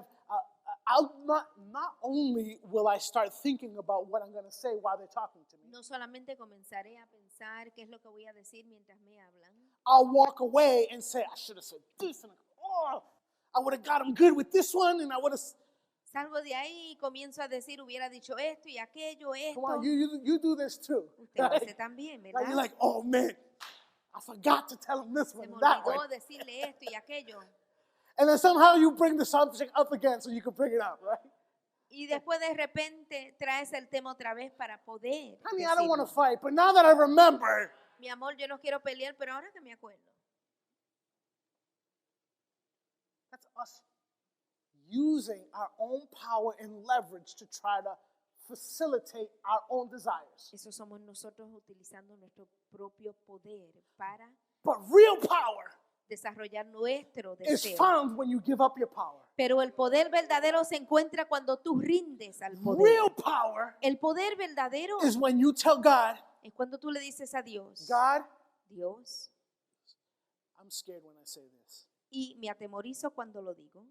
Speaker 3: I'll not only will I start thinking about what I'm going to say while they're talking to me.
Speaker 1: No solamente comenzaré a pensar qué es lo que voy a decir mientras me hablan.
Speaker 3: I'll walk away and say, I should have said this, and I would have got him good with this one, and I would have.
Speaker 1: Salgo de ahí y comienzo a decir, hubiera dicho esto y aquello, esto.
Speaker 3: Come on, you do this too.
Speaker 1: Usted lo
Speaker 3: Right?
Speaker 1: hace también,
Speaker 3: Like,
Speaker 1: ¿verdad?
Speaker 3: you're like, oh man, I forgot to tell him this
Speaker 1: Se
Speaker 3: one,
Speaker 1: me
Speaker 3: and that one.
Speaker 1: olvidó decirle esto y aquello.
Speaker 3: And then somehow you bring the subject up again so you can bring it up, right?
Speaker 1: Y después de repente traes el tema otra vez para poder
Speaker 3: Honey, I don't want to
Speaker 1: decirlo.
Speaker 3: fight, but now that I remember,
Speaker 1: Mi amor, yo no quiero pelear, pero ahora que me acuerdo.
Speaker 3: that's us using our own power and leverage to try to facilitate our own desires.
Speaker 1: Eso somos nosotros utilizando nuestro propio poder para
Speaker 3: But real power
Speaker 1: desarrollar nuestro
Speaker 3: is
Speaker 1: deseo.
Speaker 3: found when you give up your power.
Speaker 1: Pero el poder verdadero se encuentra cuando tú rindes al poder.
Speaker 3: Real power
Speaker 1: El poder verdadero
Speaker 3: is when you tell God,
Speaker 1: es cuando tú le dices a Dios,
Speaker 3: God,
Speaker 1: Dios,
Speaker 3: I'm scared when I say this.
Speaker 1: y me atemorizo cuando lo digo,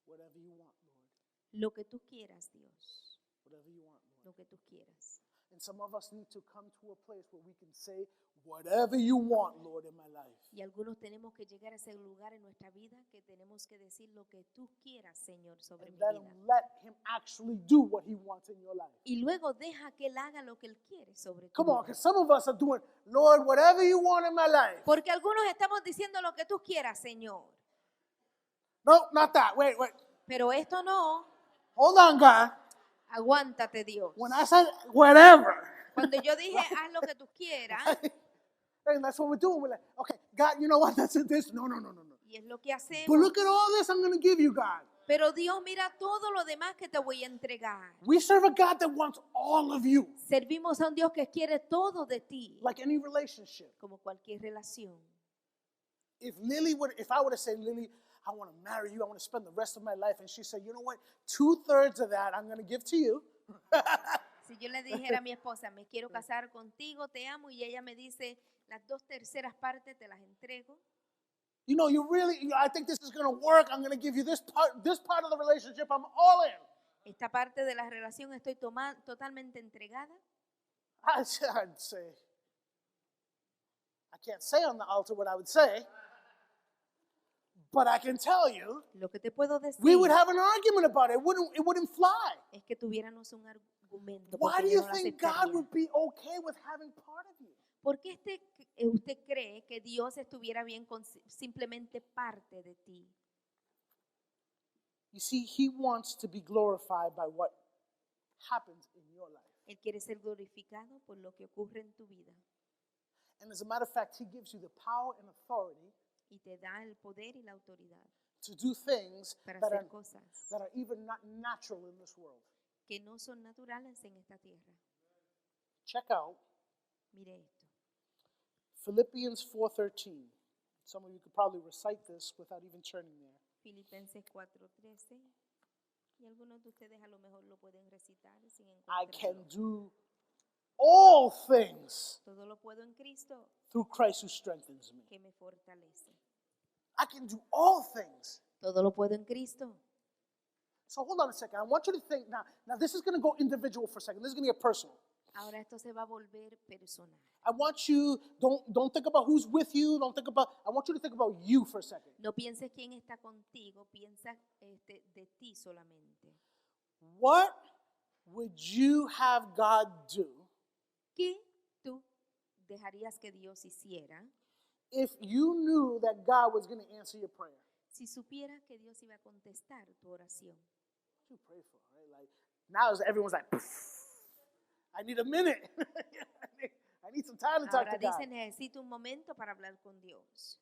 Speaker 3: Whatever you want, Lord.
Speaker 1: lo que tú quieras, Dios,
Speaker 3: Whatever you want, Lord.
Speaker 1: lo que tú quieras.
Speaker 3: And some of us need to come to a place where we can say, whatever you want, Lord, in my life.
Speaker 1: Y algunos tenemos que llegar a ese lugar en nuestra vida que tenemos que decir lo que tú quieras, Señor, sobre
Speaker 3: And
Speaker 1: mi
Speaker 3: then
Speaker 1: vida.
Speaker 3: let him actually do what he wants in your life.
Speaker 1: Y luego deja que Él haga lo que Él quiere sobre tu
Speaker 3: Come on,
Speaker 1: vida.
Speaker 3: because some of us are doing, Lord, whatever you want in my life.
Speaker 1: Porque algunos estamos diciendo lo que tú quieras, Señor.
Speaker 3: No, not that. Wait.
Speaker 1: Pero esto no.
Speaker 3: Hold on, God.
Speaker 1: Aguántate, Dios.
Speaker 3: When I said whatever,
Speaker 1: Cuando yo dije, haz lo que tú quieras,
Speaker 3: and that's what we're doing. We're like, okay, God, you know what? That's it. This. No.
Speaker 1: y es lo que hacemos.
Speaker 3: But look at all this I'm going to give you, God.
Speaker 1: Pero Dios, mira todo lo demás que te voy a entregar.
Speaker 3: We serve a God that wants all of you,
Speaker 1: Servimos a un Dios que quiere todo de ti,
Speaker 3: like any relationship.
Speaker 1: como cualquier relación.
Speaker 3: If I were to say, Lily, I want to marry you, I want to spend the rest of my life, and she said, you know what? 2/3 of that I'm going to give to you.
Speaker 1: Si yo le dijera a mi esposa, me quiero casar contigo, te amo, y ella me dice, las 2/3 partes te las entrego.
Speaker 3: You know, I think this is going to work. I'm going to give you this part of the relationship. I'm all in.
Speaker 1: Esta parte de la relación estoy totalmente entregada.
Speaker 3: I'd say, I can't say on the altar what I would say, but I can tell you,
Speaker 1: Lo que te puedo decir
Speaker 3: we would have an argument about it. It wouldn't fly.
Speaker 1: es que tuviéramos un argumento.
Speaker 3: Why
Speaker 1: porque
Speaker 3: do
Speaker 1: yo
Speaker 3: you
Speaker 1: no lo
Speaker 3: think God
Speaker 1: aceptaría.
Speaker 3: would be okay with having part of you?
Speaker 1: ¿Por qué usted cree que Dios estuviera bien con simplemente parte de ti?
Speaker 3: You see, He wants to be glorified by what happens in your life.
Speaker 1: Él quiere ser glorificado por lo que ocurre en tu vida.
Speaker 3: And as a matter of fact, He gives you the power and authority
Speaker 1: Y te da el poder y la autoridad
Speaker 3: to do things
Speaker 1: para
Speaker 3: that
Speaker 1: hacer
Speaker 3: are,
Speaker 1: cosas
Speaker 3: that are even not natural in this world.
Speaker 1: que no son naturales en esta tierra.
Speaker 3: Check out
Speaker 1: Mire esto.
Speaker 3: Philippians 4:13. Some of you could probably recite this without even turning there.
Speaker 1: Filipenses 4:13. Y algunos de ustedes a lo mejor lo pueden recitar sin
Speaker 3: I can
Speaker 1: encontrarlo.
Speaker 3: do all things
Speaker 1: Todo lo puedo en Cristo
Speaker 3: through Christ who strengthens me.
Speaker 1: que me fortalece.
Speaker 3: I can do all things.
Speaker 1: Todo lo puedo en Cristo.
Speaker 3: So hold on a second. I want you to think now this is going to go individual for a second. This is going to get personal.
Speaker 1: Ahora esto se va a volver personal.
Speaker 3: I want you, don't think about who's with you. I want you to think about you for a second.
Speaker 1: No pienses quién está contigo, piensa de ti solamente.
Speaker 3: What would you have God do
Speaker 1: ¿Qué tú dejarías que Dios hiciera
Speaker 3: if you knew that God was going to answer your prayer?
Speaker 1: si supieras que Dios iba a contestar tu oración?
Speaker 3: What you pray for, right? Like now everyone's like, I need a minute. I need some time to talk
Speaker 1: Ahora
Speaker 3: to God.
Speaker 1: dice, necesito un momento para hablar con Dios.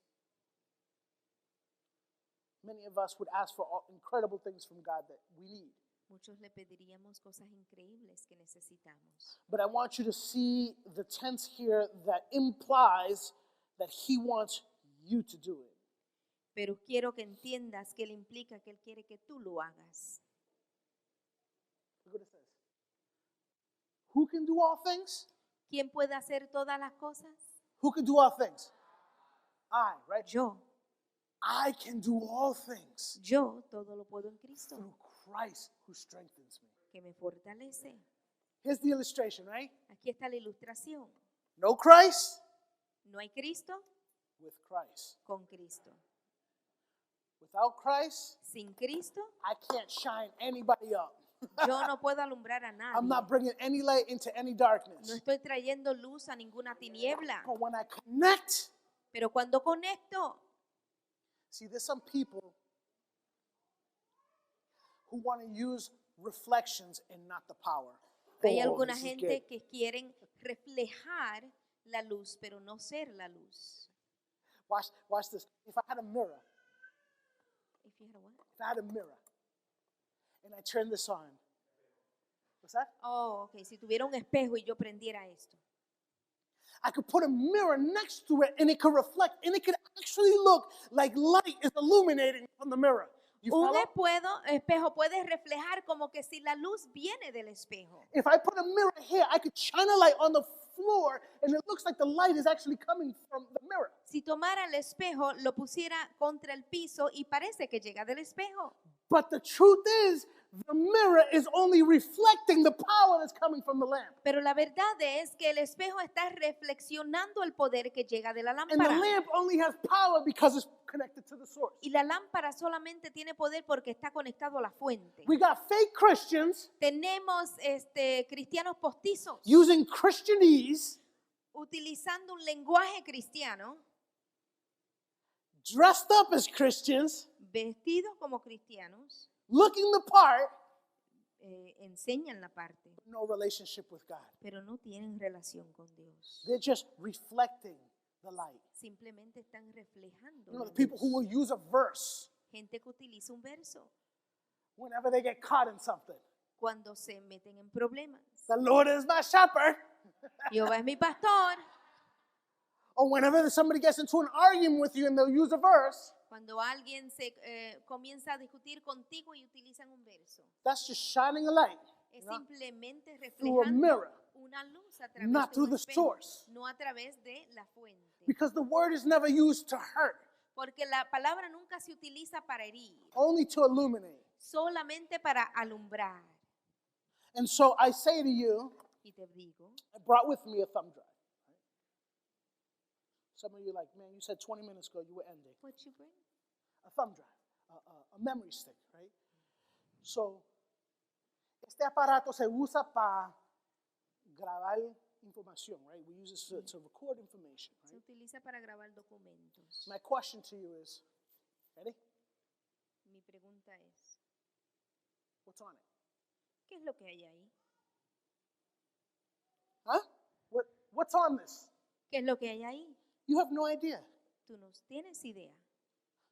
Speaker 3: Many of us would ask for incredible things from God that we need.
Speaker 1: Muchos le pediríamos cosas increíbles que necesitamos.
Speaker 3: But I want you to see the tense here that implies that He wants you to do it.
Speaker 1: Pero quiero que entiendas que él implica que él quiere que tú lo hagas.
Speaker 3: Look what it says. Who can do all things?
Speaker 1: ¿Quién puede hacer todas las cosas?
Speaker 3: Who can do all things? I, right?
Speaker 1: Yo.
Speaker 3: I can do all things
Speaker 1: Yo todo lo puedo en Cristo,
Speaker 3: through Christ who strengthens me.
Speaker 1: que me fortalece.
Speaker 3: Here's the illustration, right?
Speaker 1: Aquí está la ilustración.
Speaker 3: No Christ
Speaker 1: No hay Cristo
Speaker 3: with Christ.
Speaker 1: con Cristo.
Speaker 3: Without Christ,
Speaker 1: Sin Cristo,
Speaker 3: I can't shine anybody up.
Speaker 1: yo no puedo alumbrar a
Speaker 3: I'm not
Speaker 1: nadie.
Speaker 3: bringing any light into any
Speaker 1: No
Speaker 3: darkness.
Speaker 1: estoy trayendo luz a ninguna tiniebla.
Speaker 3: But when I connect,
Speaker 1: Pero cuando conecto,
Speaker 3: see, there's some people who want to use reflections and not the power.
Speaker 1: hay
Speaker 3: Oh,
Speaker 1: alguna
Speaker 3: this is
Speaker 1: gente
Speaker 3: good.
Speaker 1: que quieren reflejar la luz, pero no ser la luz.
Speaker 3: Watch this. If I had a mirror,
Speaker 1: If you had a what?
Speaker 3: if I had a mirror, and I turn this on, what's that?
Speaker 1: Oh, ok. Si tuviera un espejo y yo prendiera esto,
Speaker 3: I could put a mirror next to it, and it could reflect, and it could actually look like light is illuminating from the mirror. You
Speaker 1: un
Speaker 3: follow?
Speaker 1: espejo puede reflejar como que si la luz viene del espejo.
Speaker 3: If I put a mirror here, I could shine a light on the floor, and it looks like the light is actually coming from the mirror.
Speaker 1: Si tomara el espejo, lo pusiera contra el piso y parece que llega del espejo.
Speaker 3: But the truth is, the mirror is only reflecting the power that's coming from the lamp.
Speaker 1: Pero la verdad es que el espejo está reflexionando el poder que llega de la
Speaker 3: And the
Speaker 1: lámpara.
Speaker 3: lamp only has power because it's connected to the source.
Speaker 1: Y la lámpara solamente tiene poder porque está conectado a la fuente.
Speaker 3: We got fake Christians
Speaker 1: Tenemos cristianos postizos
Speaker 3: using Christianese,
Speaker 1: utilizando un lenguaje cristiano,
Speaker 3: dressed up as Christians,
Speaker 1: vestidos como cristianos,
Speaker 3: looking the part,
Speaker 1: enseñan la parte,
Speaker 3: no relationship with God.
Speaker 1: pero no tienen relación con Dios.
Speaker 3: They're just reflecting the light.
Speaker 1: Simplemente están reflejando
Speaker 3: You know,
Speaker 1: la
Speaker 3: the people who
Speaker 1: luz.
Speaker 3: will use a verse
Speaker 1: Gente que utiliza un verso
Speaker 3: whenever they get caught in something.
Speaker 1: cuando se meten en problemas.
Speaker 3: The Lord is my shepherd.
Speaker 1: Jehová es mi pastor.
Speaker 3: Or whenever somebody gets into an argument with you and they'll use a verse,
Speaker 1: Cuando alguien se comienza a discutir contigo y utilizan un verso,
Speaker 3: that's just shining a light.
Speaker 1: es
Speaker 3: You know,
Speaker 1: simplemente
Speaker 3: through a
Speaker 1: reflejando
Speaker 3: mirror,
Speaker 1: una luz a través
Speaker 3: not
Speaker 1: de
Speaker 3: through
Speaker 1: un
Speaker 3: the
Speaker 1: espejo,
Speaker 3: source.
Speaker 1: no a través de la fuente.
Speaker 3: Because the word is never used to hurt,
Speaker 1: Porque la palabra nunca se utiliza para herir,
Speaker 3: only to illuminate.
Speaker 1: solamente para alumbrar.
Speaker 3: And so I say to you,
Speaker 1: Y te digo,
Speaker 3: I brought with me a thumb drive. Right? Some of you are like, man, you said 20 minutes ago you were ending.
Speaker 1: what you bring?
Speaker 3: A thumb drive, a memory stick, right? So, este aparato se usa para grabar información, right? We use this to record information,
Speaker 1: Se
Speaker 3: right?
Speaker 1: utiliza para grabar documentos.
Speaker 3: My question to you is, ready?
Speaker 1: Mi pregunta es,
Speaker 3: What's on it?
Speaker 1: ¿qué es lo que hay ahí?
Speaker 3: Huh? What's on this?
Speaker 1: ¿Qué es lo que hay ahí?
Speaker 3: You have no idea.
Speaker 1: Tú no tienes idea.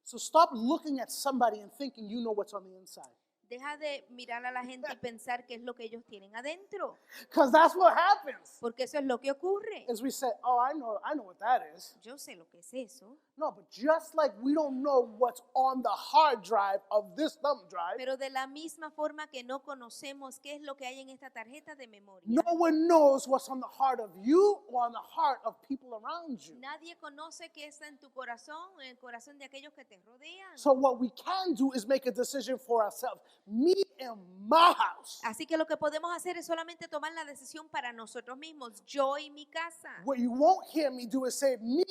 Speaker 3: So stop looking at somebody and thinking you know what's on the inside.
Speaker 1: Deja de mirar a la gente y pensar qué es lo que ellos tienen adentro,
Speaker 3: Because that's what happens.
Speaker 1: porque eso es lo que ocurre.
Speaker 3: As we say, oh, I know what that is.
Speaker 1: Yo sé lo que es eso,
Speaker 3: No, but just like we don't know what's on the hard drive of this thumb drive,
Speaker 1: pero de la misma forma que no conocemos qué es lo que hay en esta tarjeta de memoria,
Speaker 3: no one knows what's on the heart of you or on the heart of people around you.
Speaker 1: nadie conoce qué está en tu corazón, en el corazón de aquellos que te rodean.
Speaker 3: So what we can do is make a decision for ourselves. Me and my house.
Speaker 1: Así que lo que podemos hacer es solamente tomar la decisión para nosotros mismos, yo y mi casa.
Speaker 3: What you won't hear me do is say, me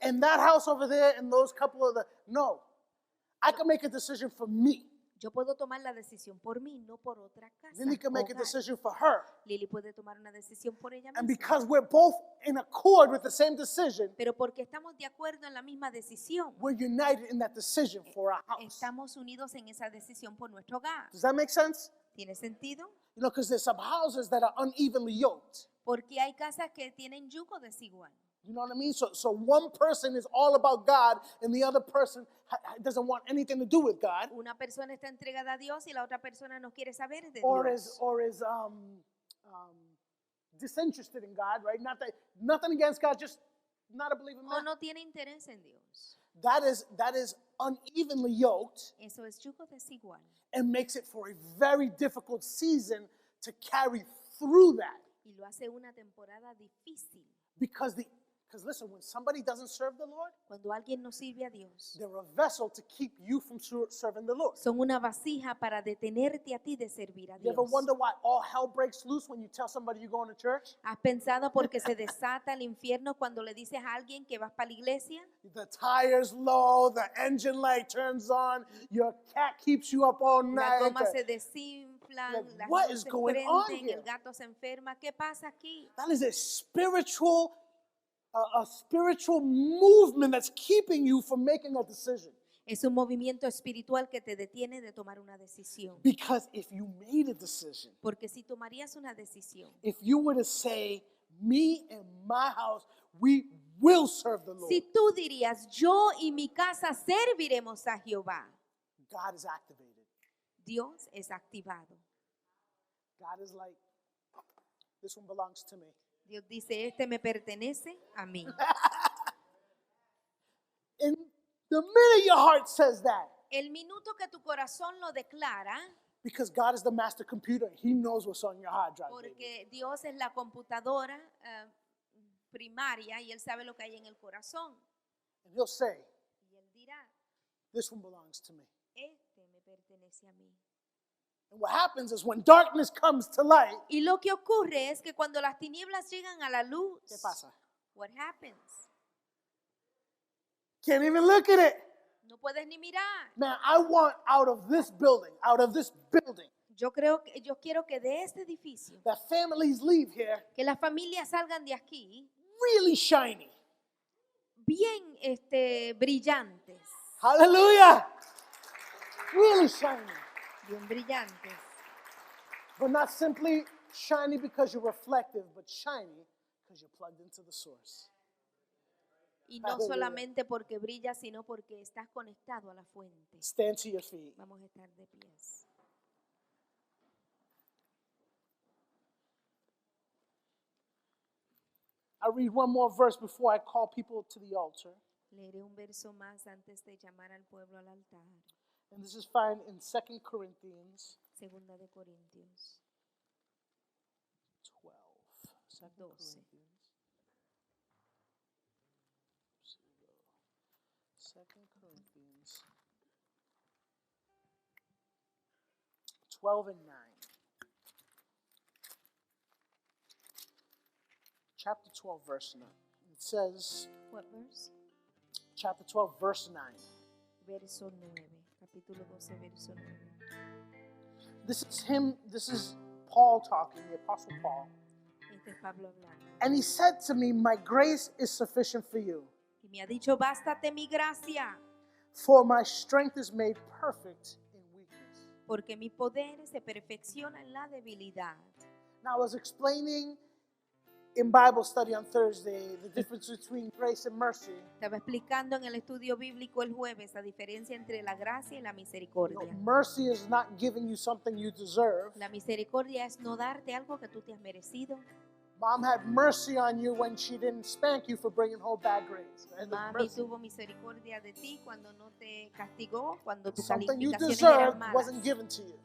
Speaker 3: and that house over there and those couple of the... No. I can make a decision for me.
Speaker 1: Yo puedo tomar la decisión por mí, no por otra casa.
Speaker 3: Lily can make a
Speaker 1: hogar.
Speaker 3: decision for her.
Speaker 1: Lily puede tomar una decisión por ella
Speaker 3: And
Speaker 1: misma.
Speaker 3: because we're both in accord with the same decision,
Speaker 1: Pero porque estamos de acuerdo en la misma decisión,
Speaker 3: we're united in that decision for our house.
Speaker 1: estamos unidos en esa decisión por nuestro hogar.
Speaker 3: Does that make sense?
Speaker 1: ¿Tiene sentido?
Speaker 3: You know, because there's some houses that are unevenly yoked.
Speaker 1: Porque hay casas que tienen yugo desigual.
Speaker 3: You know what I mean? So one person is all about God and the other person doesn't want anything to do with God.
Speaker 1: Una persona está entregada a Dios y la otra persona no quiere saber de
Speaker 3: Or
Speaker 1: Dios.
Speaker 3: is disinterested in God, right? Nothing against God, just not a believer
Speaker 1: O
Speaker 3: man.
Speaker 1: no tiene interés en Dios.
Speaker 3: That is unevenly yoked
Speaker 1: Eso es yugo desigual.
Speaker 3: and makes it for a very difficult season to carry through that.
Speaker 1: Y lo hace una temporada difícil.
Speaker 3: Because listen, when somebody doesn't serve the Lord,
Speaker 1: Cuando alguien no sirve a Dios,
Speaker 3: they're a vessel to keep you from serving the Lord.
Speaker 1: son una vasija para detenerte a ti de servir a
Speaker 3: You ever
Speaker 1: Dios.
Speaker 3: wonder why all hell breaks loose when you tell somebody you're going to church?
Speaker 1: ¿Has pensado por qué se desata el infierno cuando le dices a alguien que vas para la iglesia?
Speaker 3: The tire's low, the engine light turns on, your cat keeps you up all
Speaker 1: Las
Speaker 3: night.
Speaker 1: gomas se desinflan,
Speaker 3: Like,
Speaker 1: las
Speaker 3: what
Speaker 1: luces
Speaker 3: is
Speaker 1: se
Speaker 3: going on
Speaker 1: prenden,
Speaker 3: here?
Speaker 1: el gato se enferma. ¿Qué pasa aquí?
Speaker 3: That is a spiritual movement that's keeping you from making a decision.
Speaker 1: Es un movimiento espiritual que te detiene de tomar una decisión.
Speaker 3: Because if you made a decision,
Speaker 1: Porque si tomarías una decisión,
Speaker 3: if you were to say, me and my house, we will serve the Lord,
Speaker 1: si tú dirías, yo y mi casa serviremos a Jehová,
Speaker 3: God is activated.
Speaker 1: Dios es activado.
Speaker 3: God is like, this one belongs to me.
Speaker 1: Dios dice, este me pertenece a mí.
Speaker 3: And the minute your heart says that,
Speaker 1: El minuto que tu corazón lo declara,
Speaker 3: because God is the master computer, He knows what's on your hard drive. Baby.
Speaker 1: porque Dios es la computadora primaria y Él sabe lo que hay en el corazón.
Speaker 3: And He'll say,
Speaker 1: Y Él dirá,
Speaker 3: this one belongs to me.
Speaker 1: este me pertenece a mí.
Speaker 3: And what happens is when darkness comes to light,
Speaker 1: Y lo que ocurre es que cuando las tinieblas llegan a la luz,
Speaker 3: ¿qué pasa?
Speaker 1: what happens?
Speaker 3: Can't even look at it.
Speaker 1: No puedes ni mirar.
Speaker 3: Man, I want out of this building,
Speaker 1: Yo quiero que de este edificio,
Speaker 3: that families leave here
Speaker 1: que las familias salgan de aquí
Speaker 3: really shiny.
Speaker 1: bien brillantes,
Speaker 3: Hallelujah. Really shiny.
Speaker 1: bien brillantes.
Speaker 3: But not simply shiny because you're reflective, but shiny because you're plugged into the source.
Speaker 1: Y no
Speaker 3: Aleluya.
Speaker 1: solamente porque brilla, sino porque estás conectado a la fuente.
Speaker 3: Stand to your feet.
Speaker 1: Vamos a estar de pies.
Speaker 3: I read one more verse before I call people to the altar.
Speaker 1: Leeré un verso más antes de llamar al pueblo al altar.
Speaker 3: And this is found in 2 Corinthians
Speaker 1: Segunda de Corintios
Speaker 3: 12. 2
Speaker 1: 12.
Speaker 3: Corinthians. 2 Corinthians 12 and 9. Chapter 12, verse 9. It says,
Speaker 1: What verse?
Speaker 3: chapter 12, verse 9.
Speaker 1: Verso 9. Capítulo 12, verso 9.
Speaker 3: This is Paul talking, the Apostle Paul.
Speaker 1: Este es Pablo hablando.
Speaker 3: And he said to me, my grace is sufficient for you,
Speaker 1: Y me ha dicho, bástate mi gracia,
Speaker 3: for my strength is made perfect in weakness.
Speaker 1: porque mi poder se perfecciona en la debilidad.
Speaker 3: Now, I was explaining in Bible study on Thursday the difference between grace and mercy.
Speaker 1: Estaba explicando en el estudio bíblico el jueves la diferencia entre la gracia y la
Speaker 3: You
Speaker 1: misericordia.
Speaker 3: know, mercy is not giving you something you deserve.
Speaker 1: La misericordia es no darte algo que tú te has merecido.
Speaker 3: Mom had mercy on you when she didn't spank you for bringing home bad grades. And that's
Speaker 1: Mami
Speaker 3: mercy.
Speaker 1: tuvo misericordia de ti cuando no te castigó, cuando tus
Speaker 3: Something you
Speaker 1: calificaciones eran
Speaker 3: deserved
Speaker 1: malas.
Speaker 3: wasn't given to you.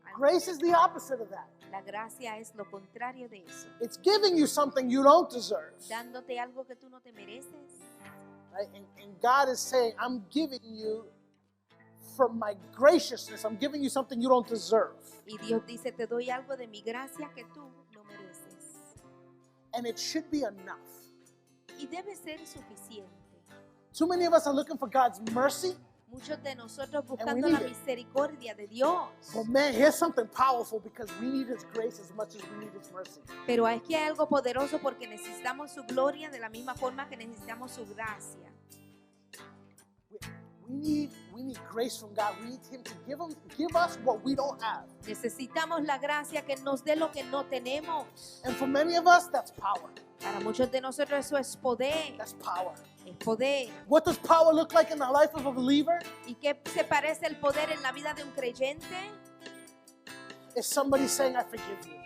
Speaker 1: Algo-
Speaker 3: Grace is the opposite of that.
Speaker 1: La gracia es lo contrario de eso,
Speaker 3: It's giving you something you don't deserve.
Speaker 1: dándote algo que tú no te mereces.
Speaker 3: Right? And God is saying, I'm giving you from my graciousness, I'm giving you something you don't deserve.
Speaker 1: Y Dios dice, te doy algo de mi gracia que tú no mereces.
Speaker 3: And it should be enough.
Speaker 1: Y debe ser suficiente.
Speaker 3: Too many of us are looking for God's mercy.
Speaker 1: Muchos de nosotros buscando
Speaker 3: need
Speaker 1: la
Speaker 3: it.
Speaker 1: misericordia de Dios.
Speaker 3: But man, here's something powerful because we need His grace as much as we need His mercy.
Speaker 1: Pero es que hay algo poderoso porque necesitamos su gloria de la misma forma que necesitamos su gracia.
Speaker 3: We need grace from God. We need Him to give us what we don't have.
Speaker 1: Necesitamos la gracia que nos dé lo que no tenemos.
Speaker 3: And for many of us, that's power.
Speaker 1: Para muchos de nosotros eso es poder.
Speaker 3: That's power.
Speaker 1: Es poder.
Speaker 3: What does power look like in the life of a believer?
Speaker 1: ¿Y qué se parece el poder en la vida de un creyente?
Speaker 3: It's somebody saying, I forgive you.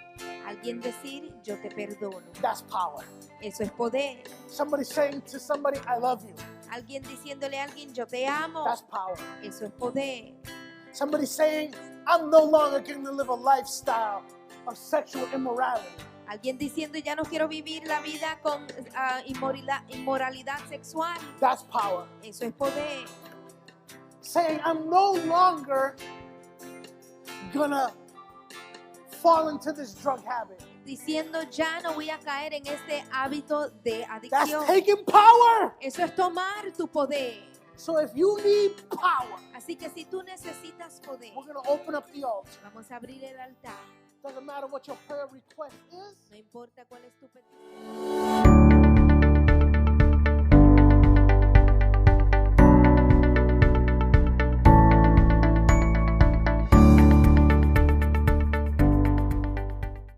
Speaker 1: Alguien decir, yo te perdono.
Speaker 3: That's power.
Speaker 1: Eso es poder.
Speaker 3: Somebody saying to somebody, I love you.
Speaker 1: Alguien diciéndole a alguien, yo te amo.
Speaker 3: That's power.
Speaker 1: Eso es poder.
Speaker 3: Somebody saying, I'm no longer going to live a lifestyle of sexual immorality.
Speaker 1: Alguien diciendo, ya no quiero vivir la vida con inmoralidad sexual.
Speaker 3: That's power.
Speaker 1: Eso es poder.
Speaker 3: Saying, I'm no longer going to fall into this drug habit.
Speaker 1: Diciendo, ya no voy a caer en este hábito de
Speaker 3: That's
Speaker 1: adicción.
Speaker 3: taking power.
Speaker 1: Eso es tomar tu poder.
Speaker 3: So if you need power,
Speaker 1: Así que si tú necesitas poder,
Speaker 3: we're going to open up the altar.
Speaker 1: vamos a abrir el altar.
Speaker 3: Doesn't matter what your prayer request is.
Speaker 1: No importa cuál es tu petición.